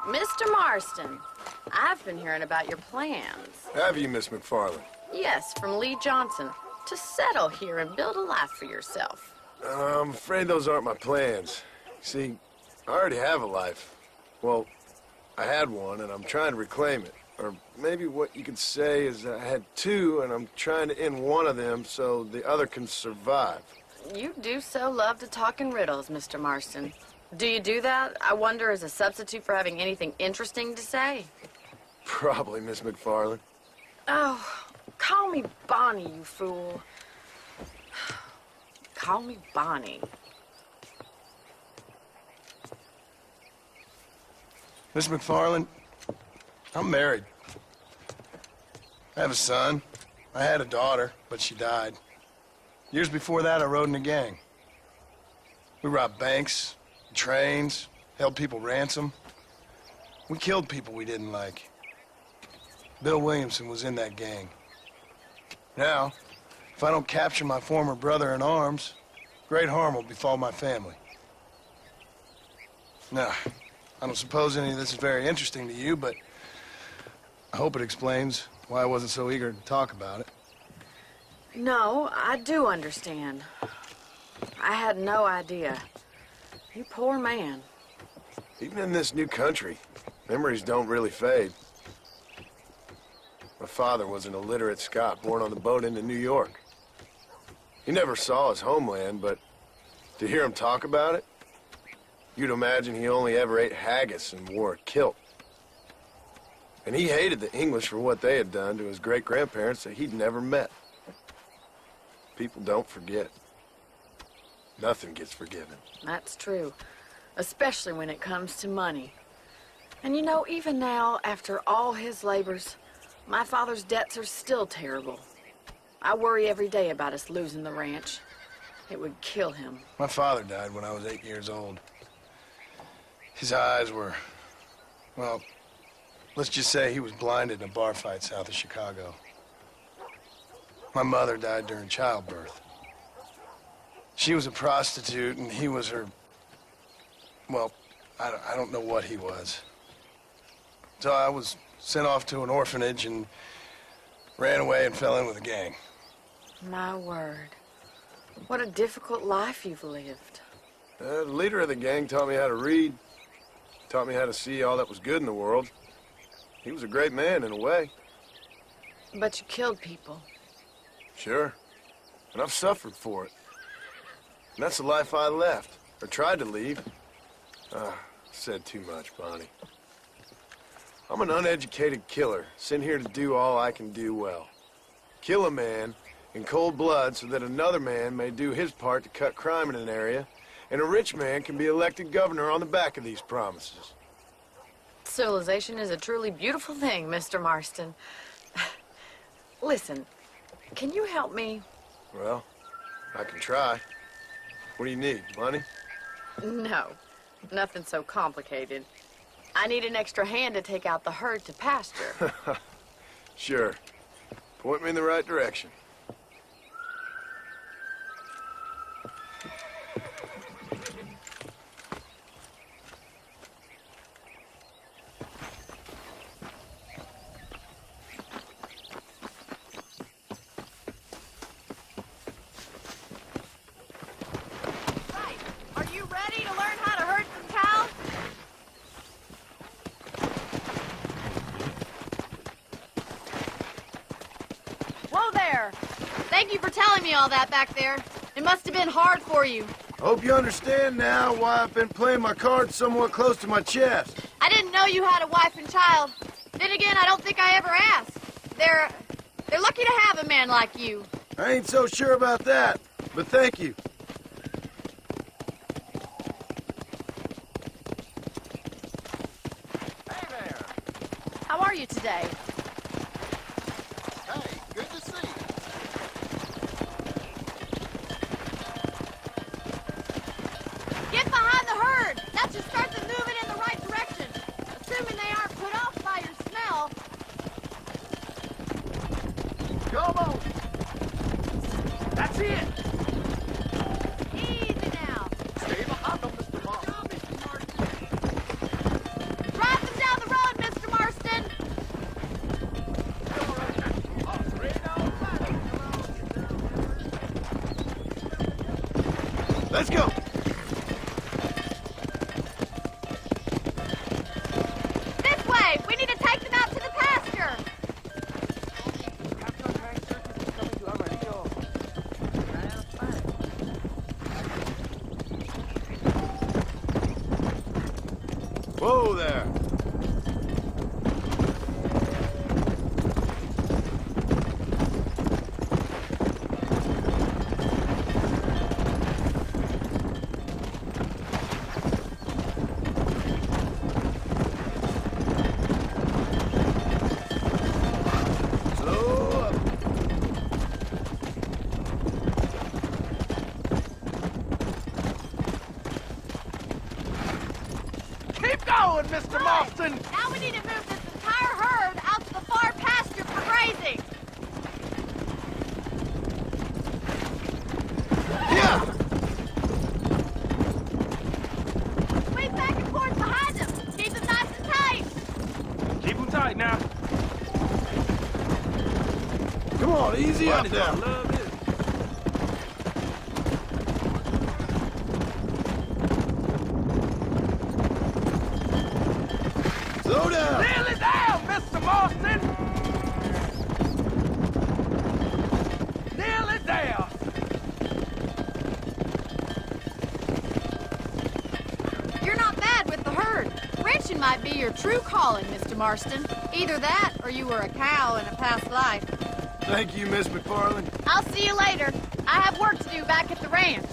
Mr. Marston, I've been hearing about your plans. Have you, Miss McFarland? Yes, from Lee Johnson, to settle here and build a life for yourself. I'm afraid those aren't my plans. See, I already have a life. Well, I had one, and I'm trying to reclaim it. Or maybe what you could say is I had two, and I'm trying to end one of them so the other can survive. You do so love to talk in riddles, Mr. Marston. Do you do that, I wonder, as a substitute for having anything interesting to say? Probably, Miss McFarland. Oh, call me Bonnie, you fool. Call me Bonnie. Miss McFarland, I'm married. I have a son. I had a daughter, but she died. Years before that, I rode in a gang. We robbed banks, trains, held people ransom. We killed people we didn't like. Bill Williamson was in that gang. Now, if I don't capture my former brother in arms, great harm will befall my family. Now, I don't suppose any of this is very interesting to you, but I hope it explains why I wasn't so eager to talk about it. No, I do understand. I had no idea. You poor man. Even in this new country, memories don't really fade. My father was an illiterate Scot born on the boat into New York. He never saw his homeland, but to hear him talk about it, you'd imagine he only ever ate haggis and wore a kilt. And he hated the English for what they had done to his great-grandparents that he'd never met. People don't forget. Nothing gets forgiven. That's true, especially when it comes to money. And you know, even now, after all his labors, my father's debts are still terrible. I worry every day about us losing the ranch. It would kill him. My father died when I was 8 years old. His eyes were, well, let's just say he was blinded in a bar fight south of Chicago. My mother died during childbirth. She was a prostitute, and he was her, well, I don't know what he was. So I was sent off to an orphanage and ran away and fell in with a gang. My word. What a difficult life you've lived. The leader of the gang taught me how to read, taught me how to see all that was good in the world. He was a great man in a way. But you killed people. Sure. And I've suffered for it. And that's the life I left, or tried to leave. Said too much, Bonnie. I'm an uneducated killer, sent here to do all I can do well. Kill a man in cold blood so that another man may do his part to cut crime in an area, and a rich man can be elected governor on the back of these promises. Civilization is a truly beautiful thing, Mr. Marston. Listen, can you help me? Well, I can try. What do you need, money? No, nothing so complicated. I need an extra hand to take out the herd to pasture. Sure. Point me in the right direction. Are you ready to learn how to herd some cows? Whoa there! Thank you for telling me all that back there. It must have been hard for you. Hope you understand now why I've been playing my cards somewhat close to my chest. I didn't know you had a wife and child. Then again, I don't think I ever asked. They're lucky to have a man like you. I ain't so sure about that, but thank you. Hey there. How are you today? Hey, good to see you. Get behind the herd! That should start them moving in the right direction. Assuming they aren't put off by your smell. Come on. That's it. Easy now. Stay behind them, Mr. Moss. Drive them Let's go. This way! We need to take them out to the pasture! Whoa there. Slow up. Keep going, Mr. Marston! Now we need to move this entire herd out to the far pasture for grazing! Yeah. Sweep back and forth behind them! Keep them nice and tight! Keep them tight now. Come on, easy up Bunny's there. gonna love this. Slow down. Nearly there, Mr. Marston! Nearly there! You're not bad with the herd. Ranching might be your true calling, Mr. Marston. Either that, or you were a cow in a past life. Thank you, Miss McFarland. I'll see you later. I have work to do back at the ranch.